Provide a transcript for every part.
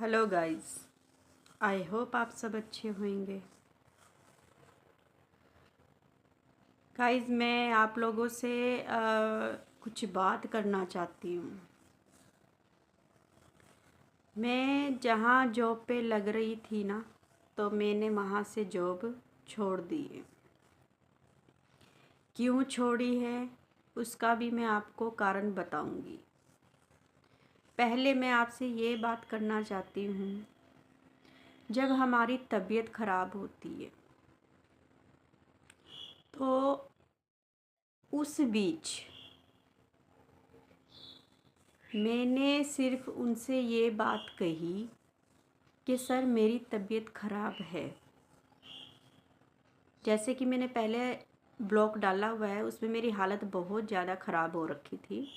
Hello guys. I hope आप सब अच्छे होंगे। गाइस, मैं आप लोगों से कुछ बात करना चाहती हूँ। मैं जहाँ जॉब पे लग रही थी ना, तो मैंने वहाँ से जॉब छोड़ दी है। क्यों छोड़ी है उसका भी मैं आपको कारण बताऊँगी। पहले मैं आपसे ये बात करना चाहती हूँ, जब हमारी तबीयत ख़राब होती है तो उस बीच मैंने सिर्फ उनसे ये बात कही कि सर मेरी तबीयत ख़राब है। जैसे कि मैंने पहले ब्लॉग डाला हुआ है, उसमें मेरी हालत बहुत ज़्यादा ख़राब हो रखी थी।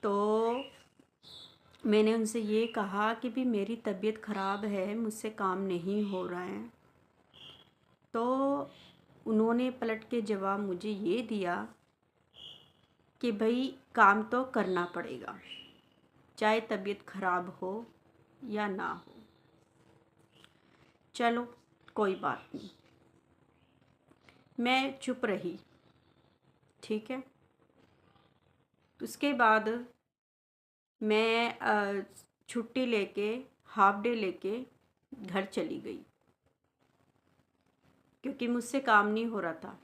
तो मैंने उनसे ये कहा कि भी मेरी तबीयत ख़राब है, मुझसे काम नहीं हो रहा है। तो उन्होंने पलट के जवाब मुझे ये दिया कि भाई काम तो करना पड़ेगा, चाहे तबीयत ख़राब हो या ना हो। चलो कोई बात नहीं, मैं चुप रही। ठीक है। उसके बाद मैं छुट्टी लेके, हाफ डे लेके घर चली गई, क्योंकि मुझसे काम नहीं हो रहा था।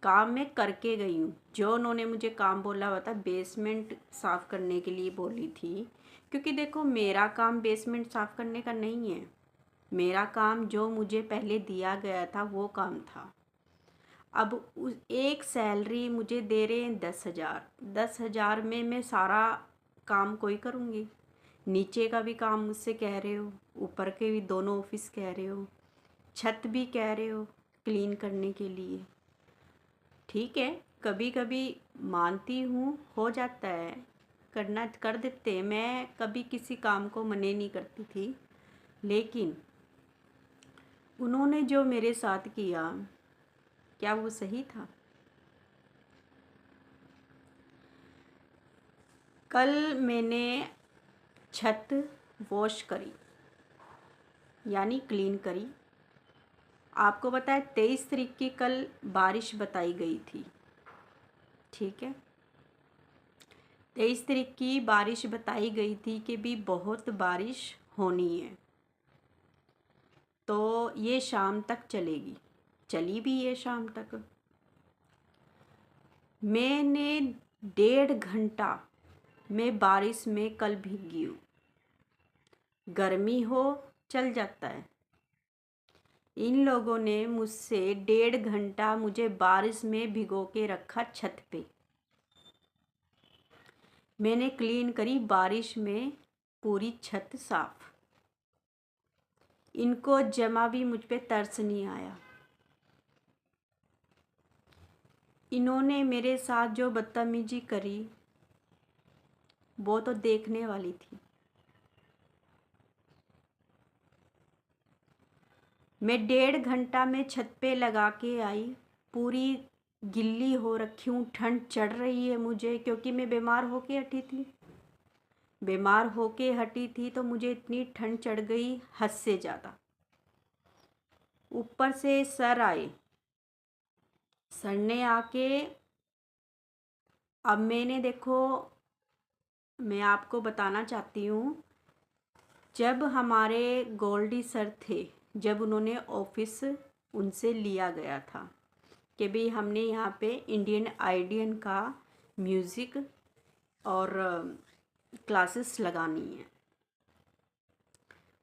काम मैं करके गई हूँ। जो उन्होंने मुझे काम बोला हुआ था, बेसमेंट साफ़ करने के लिए बोली थी। क्योंकि देखो, मेरा काम बेसमेंट साफ़ करने का नहीं है। मेरा काम जो मुझे पहले दिया गया था वो काम था। अब उस एक सैलरी मुझे दे रहे हैं 10,000। 10,000 में मैं सारा काम कोई करूँगी? नीचे का भी काम मुझसे कह रहे हो, ऊपर के भी दोनों ऑफिस कह रहे हो, छत भी कह रहे हो क्लीन करने के लिए। ठीक है, कभी कभी मानती हूँ, हो जाता है, करना कर देते हैं। मैं कभी किसी काम को मना नहीं करती थी, लेकिन उन्होंने जो मेरे साथ किया, क्या वो सही था? कल मैंने छत वॉश करी, यानी क्लीन करी। आपको पता है 23 तारीख की कल बारिश बताई गई थी। ठीक है, 23 तारीख की बारिश बताई गई थी कि भी बहुत बारिश होनी है। तो ये शाम तक चलेगी, चली भी है शाम तक। मैंने 1.5 घंटा मैं बारिश में कल भीगी हूँ। गर्मी हो चल जाता है। इन लोगों ने मुझसे 1.5 घंटा मुझे बारिश में भिगो के रखा छत पे। मैंने क्लीन करी बारिश में पूरी छत साफ। इनको जमा भी मुझ पे तरस नहीं आया। इन्होंने मेरे साथ जो बदतमीजी करी वो तो देखने वाली थी। मैं 1.5 घंटा में छत पे लगा के आई, पूरी गिल्ली हो रखी हूँ, ठंड चढ़ रही है मुझे, क्योंकि मैं बीमार होके हटी थी। बीमार होके हटी थी तो मुझे इतनी ठंड चढ़ गई, हद से ज़्यादा। ऊपर से सर आए, सर ने आके, अब मैंने देखो, मैं आपको बताना चाहती हूँ, जब हमारे गोल्डी सर थे, जब उन्होंने ऑफिस उनसे लिया गया था कि भाई हमने यहाँ पे इंडियन आइडियन का म्यूज़िक और क्लासेस लगानी है,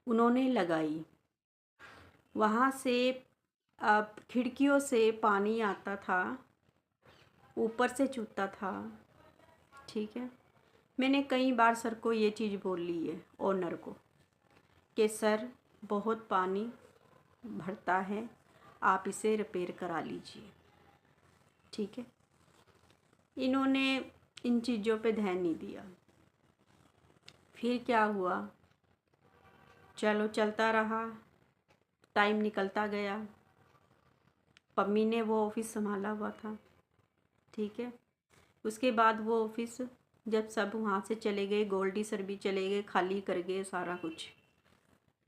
उन्होंने लगाई। वहाँ से अब खिड़कियों से पानी आता था, ऊपर से चूता था। ठीक है, मैंने कई बार सर को ये चीज़ बोल ली है, ओनर को, कि सर बहुत पानी भरता है, आप इसे रिपेयर करा लीजिए। ठीक है, इन्होंने इन चीज़ों पे ध्यान नहीं दिया। फिर क्या हुआ, चलो चलता रहा, टाइम निकलता गया। पम्मी ने वो ऑफिस संभाला हुआ था। ठीक है, उसके बाद वो ऑफिस जब सब वहाँ से चले गए, गोल्डी सर भी चले गए, खाली कर गए सारा कुछ,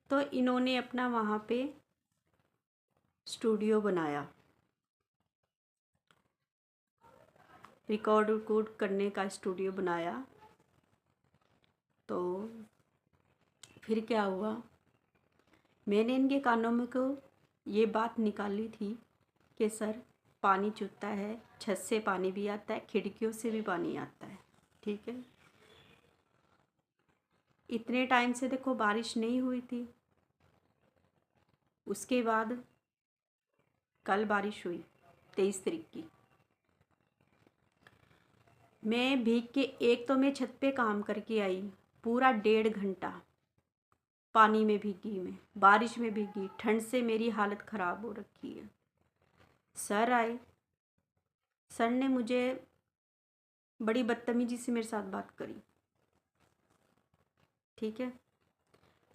तो इन्होंने अपना वहाँ पे स्टूडियो बनाया, रिकॉर्ड करने का स्टूडियो बनाया। तो फिर क्या हुआ, मैंने इनके कानों में को ये बात निकाली थी कि सर पानी चुभता है, छत से पानी भी आता है, खिड़कियों से भी पानी आता है, ठीक है। इतने टाइम से देखो बारिश नहीं हुई थी, उसके बाद कल बारिश हुई 23 तारीख की। मैं भीग के, एक तो मैं छत पे काम करके आई पूरा 1.5 घंटा, पानी में भीगी, मैं बारिश में भीगी, ठंड से मेरी हालत ख़राब हो रखी है। सर आए, सर ने मुझे बड़ी बदतमीजी से मेरे साथ बात करी, ठीक है।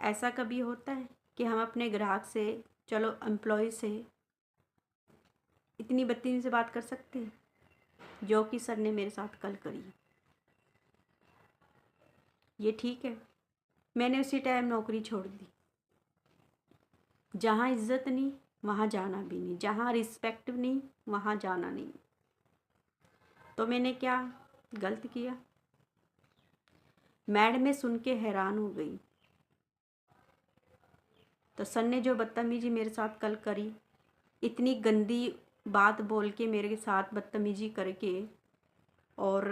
ऐसा कभी होता है कि हम अपने ग्राहक से, चलो एम्प्लॉय से, इतनी बदतमीजी से बात कर सकते हैं जो कि सर ने मेरे साथ कल करी। ये ठीक है। मैंने उसी टाइम नौकरी छोड़ दी। जहाँ इज्जत नहीं वहाँ जाना भी नहीं, जहाँ रिस्पेक्ट नहीं वहाँ जाना नहीं। तो मैंने क्या गलत किया? मैडम में सुन के हैरान हो गई। तो सर ने जो बदतमीजी मेरे साथ कल करी, इतनी गंदी बात बोल के मेरे साथ बदतमीजी करके, और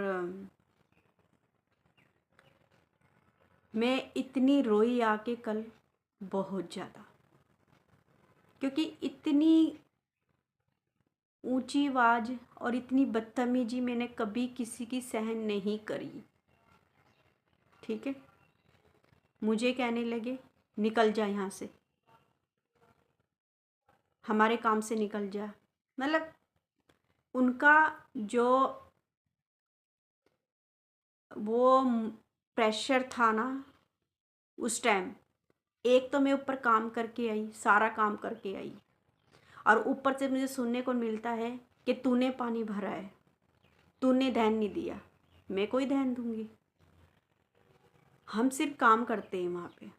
मैं इतनी रोई आके कल, बहुत ज़्यादा, क्योंकि इतनी ऊंची आवाज़ और इतनी बदतमीजी मैंने कभी किसी की सहन नहीं करी, ठीक है। मुझे कहने लगे निकल जा यहाँ से, हमारे काम से निकल जा। मतलब उनका जो वो प्रेशर था ना उस टाइम, एक तो मैं ऊपर काम करके आई, सारा काम करके आई, और ऊपर से मुझे सुनने को मिलता है कि तूने पानी भरा है, तूने ध्यान नहीं दिया। मैं कोई ध्यान दूंगी? हम सिर्फ काम करते हैं वहाँ पे,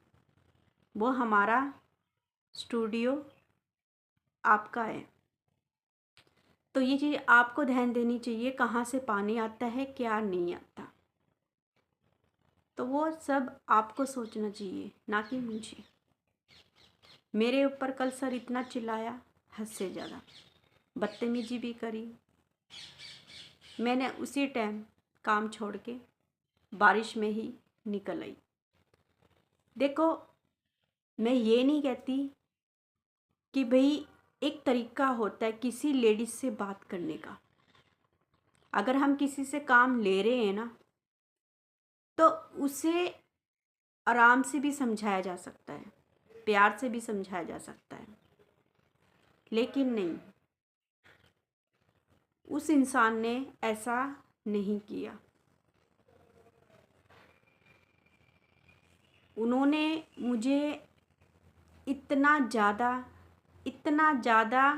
वो हमारा स्टूडियो आपका है, तो ये चीज़ आपको ध्यान देनी चाहिए, कहाँ से पानी आता है क्या नहीं आता। तो वो सब आपको सोचना चाहिए, ना कि मुझे। मेरे ऊपर कल सर इतना चिल्लाया, हद से ज़्यादा बदतमीजी भी करी। मैंने उसी टाइम काम छोड़ के बारिश में ही निकल आई। देखो, मैं ये नहीं कहती कि भाई एक तरीका होता है किसी लेडीज से बात करने का। अगर हम किसी से काम ले रहे हैं ना, तो उसे आराम से भी समझाया जा सकता है, प्यार से भी समझाया जा सकता है, लेकिन नहीं, उस इंसान ने ऐसा नहीं किया। उन्होंने मुझे इतना ज़्यादा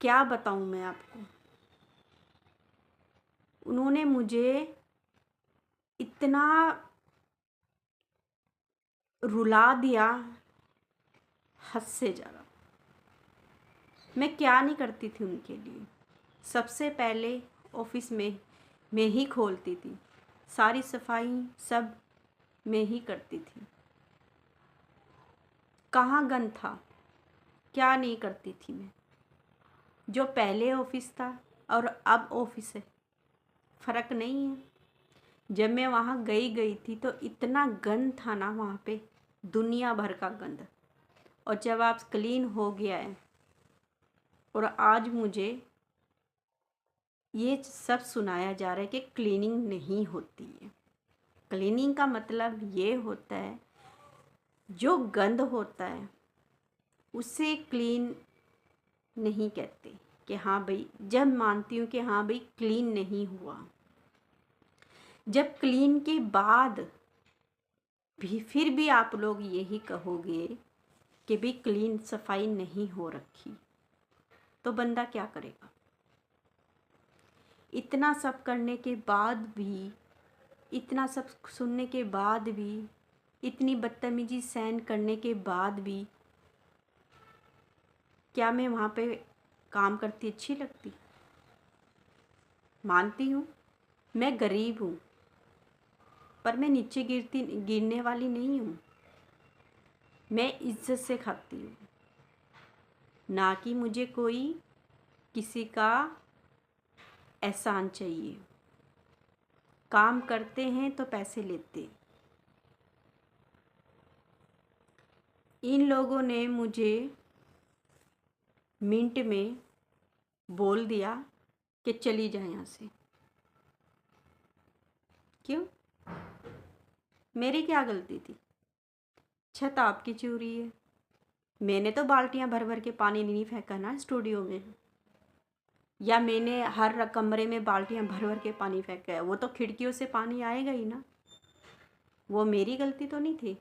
क्या बताऊं मैं आपको, उन्होंने मुझे इतना रुला दिया, हद से ज़्यादा। मैं क्या नहीं करती थी उनके लिए। सबसे पहले ऑफिस में मैं ही खोलती थी, सारी सफाई सब मैं ही करती थी। कहाँ गंद था, क्या नहीं करती थी मैं। जो पहले ऑफिस था और अब ऑफिस है, फ़र्क नहीं है। जब मैं वहाँ गई थी तो इतना गंद था ना वहाँ पे, दुनिया भर का गंद। और जब आप क्लीन हो गया है, और आज मुझे ये सब सुनाया जा रहा है कि क्लीनिंग नहीं होती है। क्लीनिंग का मतलब ये होता है, जो गंद होता है उसे क्लीन नहीं कहते कि हाँ भाई, जब मानती हूँ कि हाँ भाई क्लीन नहीं हुआ, जब क्लीन के बाद भी फिर भी आप लोग यही कहोगे कि भाई क्लीन सफाई नहीं हो रखी, तो बंदा क्या करेगा? इतना सब करने के बाद भी, इतना सब सुनने के बाद भी, इतनी बदतमीजी सहन करने के बाद भी, क्या मैं वहाँ पे काम करती अच्छी लगती? मानती हूँ मैं गरीब हूँ, पर मैं नीचे गिरने वाली नहीं हूँ। मैं इज्जत से खाती हूँ, ना कि मुझे कोई किसी का एहसान चाहिए। काम करते हैं तो पैसे लेते। इन लोगों ने मुझे मिनट में बोल दिया कि चली जाए यहाँ से। क्यों? मेरी क्या गलती थी? छत आपकी चोरी है। मैंने तो बाल्टियां भर भर के पानी नहीं फेंका ना स्टूडियो में, या मैंने हर कमरे में बाल्टियां भर भर के पानी फेंका है। वो तो खिड़कियों से पानी आएगा ही ना। वो मेरी गलती तो नहीं थी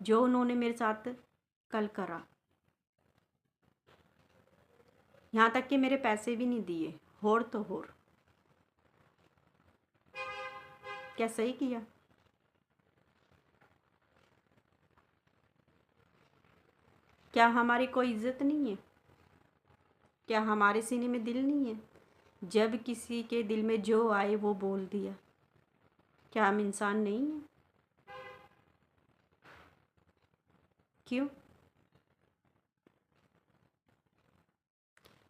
जो उन्होंने मेरे साथ कल करा। यहाँ तक कि मेरे पैसे भी नहीं दिए। होर तो होर। क्या सही किया? क्या हमारी कोई इज्जत नहीं है? क्या हमारे सीने में दिल नहीं है? जब किसी के दिल में जो आए वो बोल दिया। क्या हम इंसान नहीं हैं? क्यों?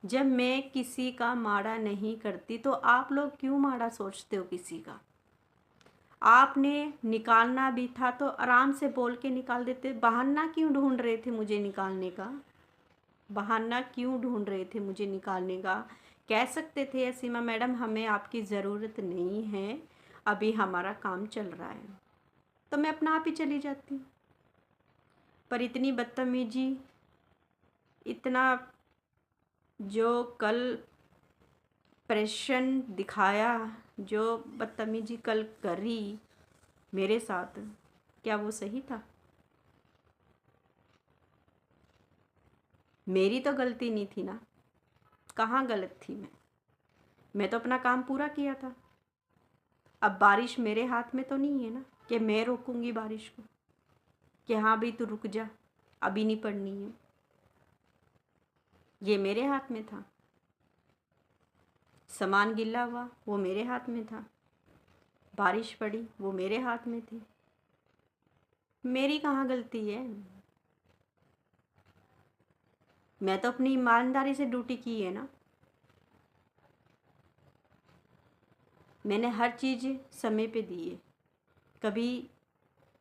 जब मैं किसी का माड़ा नहीं करती तो आप लोग क्यों माड़ा सोचते हो किसी का? आपने निकालना भी था तो आराम से बोल के निकाल देते। बहाना क्यों ढूंढ रहे थे मुझे निकालने का? बहाना क्यों ढूंढ रहे थे मुझे निकालने का? कह सकते थे सीमा मैडम हमें आपकी ज़रूरत नहीं है, अभी हमारा काम चल रहा है, तो मैं अपना आप ही चली जाती। पर इतनी बदतमीजी, इतना जो कल प्रेशन दिखाया, जो बदतमीजी कल करी मेरे साथ, क्या वो सही था? मेरी तो गलती नहीं थी ना। कहाँ गलत थी मैं तो अपना काम पूरा किया था। अब बारिश मेरे हाथ में तो नहीं है ना कि मैं रोकूंगी बारिश को, कि हाँ भाई तू रुक जा, अभी नहीं पड़नी है। ये मेरे हाथ में था। सामान गिल्ला हुआ वो मेरे हाथ में था। बारिश पड़ी वो मेरे हाथ में थी। मेरी कहाँ गलती है? मैं तो अपनी ईमानदारी से ड्यूटी की है ना। मैंने हर चीज़ समय पे दी है। कभी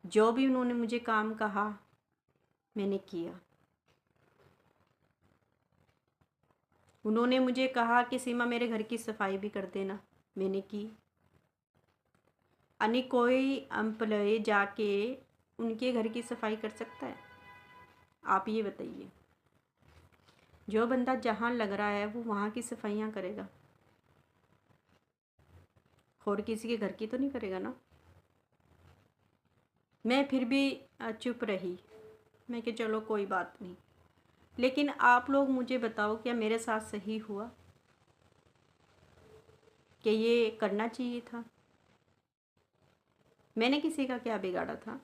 जो भी उन्होंने मुझे काम कहा मैंने किया। उन्होंने मुझे कहा कि सीमा मेरे घर की सफाई भी कर देना, मैंने की। यानी कोई एम्प्लॉय जाके उनके घर की सफाई कर सकता है? आप ये बताइए। जो बंदा जहाँ लग रहा है वो वहाँ की सफाइयाँ करेगा, और किसी के घर की तो नहीं करेगा ना। मैं फिर भी चुप रही। मैं कि चलो कोई बात नहीं। लेकिन आप लोग मुझे बताओ, क्या मेरे साथ सही हुआ? कि ये करना चाहिए था? मैंने किसी का क्या बिगाड़ा था?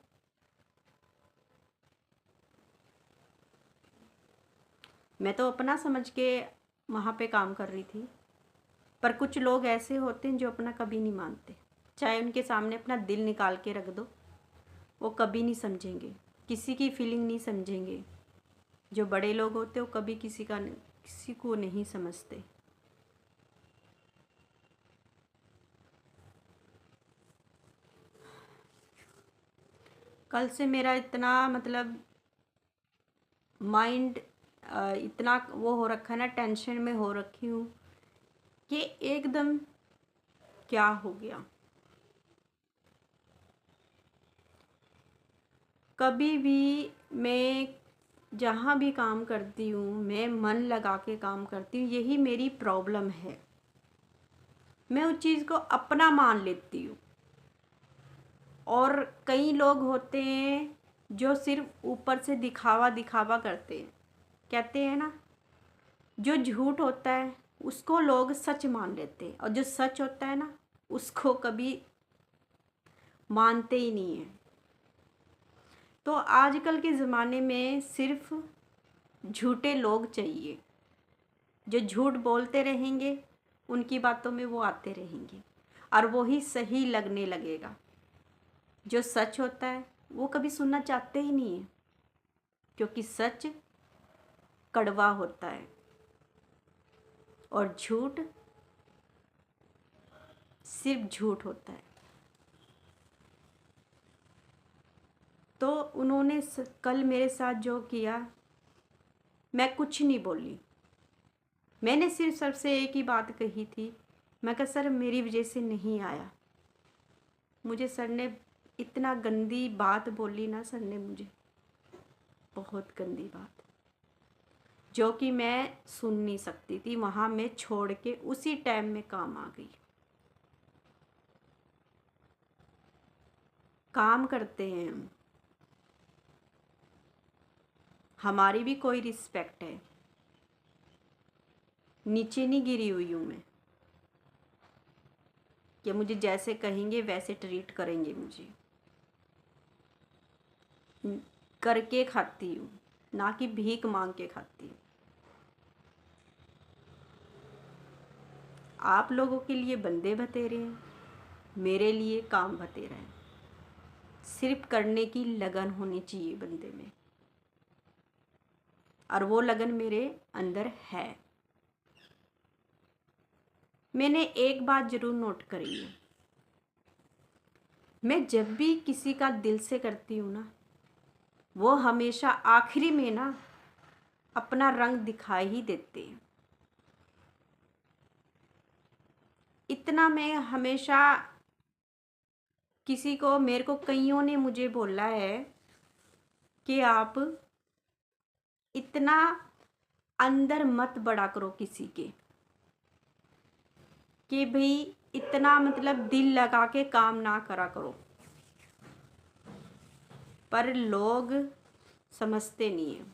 मैं तो अपना समझ के वहाँ पे काम कर रही थी। पर कुछ लोग ऐसे होते हैं जो अपना कभी नहीं मानते। चाहे उनके सामने अपना दिल निकाल के रख दो, वो कभी नहीं समझेंगे, किसी की फीलिंग नहीं समझेंगे। जो बड़े लोग होते हैं वो कभी किसी को नहीं समझते। कल से मेरा इतना मतलब माइंड इतना वो हो रखा है ना, टेंशन में हो रखी हूँ कि एकदम क्या हो गया। कभी भी मैं जहाँ भी काम करती हूँ मैं मन लगा के काम करती हूँ। यही मेरी प्रॉब्लम है। मैं उस चीज़ को अपना मान लेती हूँ। और कई लोग होते हैं जो सिर्फ ऊपर से दिखावा दिखावा करते हैं। कहते हैं ना, जो झूठ होता है उसको लोग सच मान लेते हैं, और जो सच होता है ना उसको कभी मानते ही नहीं है। तो आजकल के ज़माने में सिर्फ झूठे लोग चाहिए, जो झूठ बोलते रहेंगे, उनकी बातों में वो आते रहेंगे और वही सही लगने लगेगा। जो सच होता है वो कभी सुनना चाहते ही नहीं है, क्योंकि सच कड़वा होता है और झूठ सिर्फ झूठ होता है। तो उन्होंने कल मेरे साथ जो किया, मैं कुछ नहीं बोली। मैंने सिर्फ सर से एक ही बात कही थी, मैं कहा सर मेरी वजह से नहीं आया। मुझे सर ने इतना गंदी बात बोली ना, सर ने मुझे बहुत गंदी बात, जो कि मैं सुन नहीं सकती थी। वहाँ मैं छोड़ के उसी टाइम में काम आ गई। काम करते हैं हम, हमारी भी कोई रिस्पेक्ट है। नीचे नहीं गिरी हुई हूँ मैं कि मुझे जैसे कहेंगे वैसे ट्रीट करेंगे। मुझे करके खाती हूँ, ना कि भीख मांग के खाती हूँ। आप लोगों के लिए बंदे बतेरे हैं, मेरे लिए काम बतेरा है। सिर्फ करने की लगन होनी चाहिए बंदे में, और वो लगन मेरे अंदर है। मैंने एक बात ज़रूर नोट करी है, मैं जब भी किसी का दिल से करती हूँ ना, वो हमेशा आखिरी में ना अपना रंग दिखा ही देते हैं। इतना मैं हमेशा किसी को, मेरे को कईयों ने मुझे बोला है कि आप इतना अंदर मत बड़ा करो किसी के, कि भाई इतना मतलब दिल लगा के काम ना करा करो। पर लोग समझते नहीं है।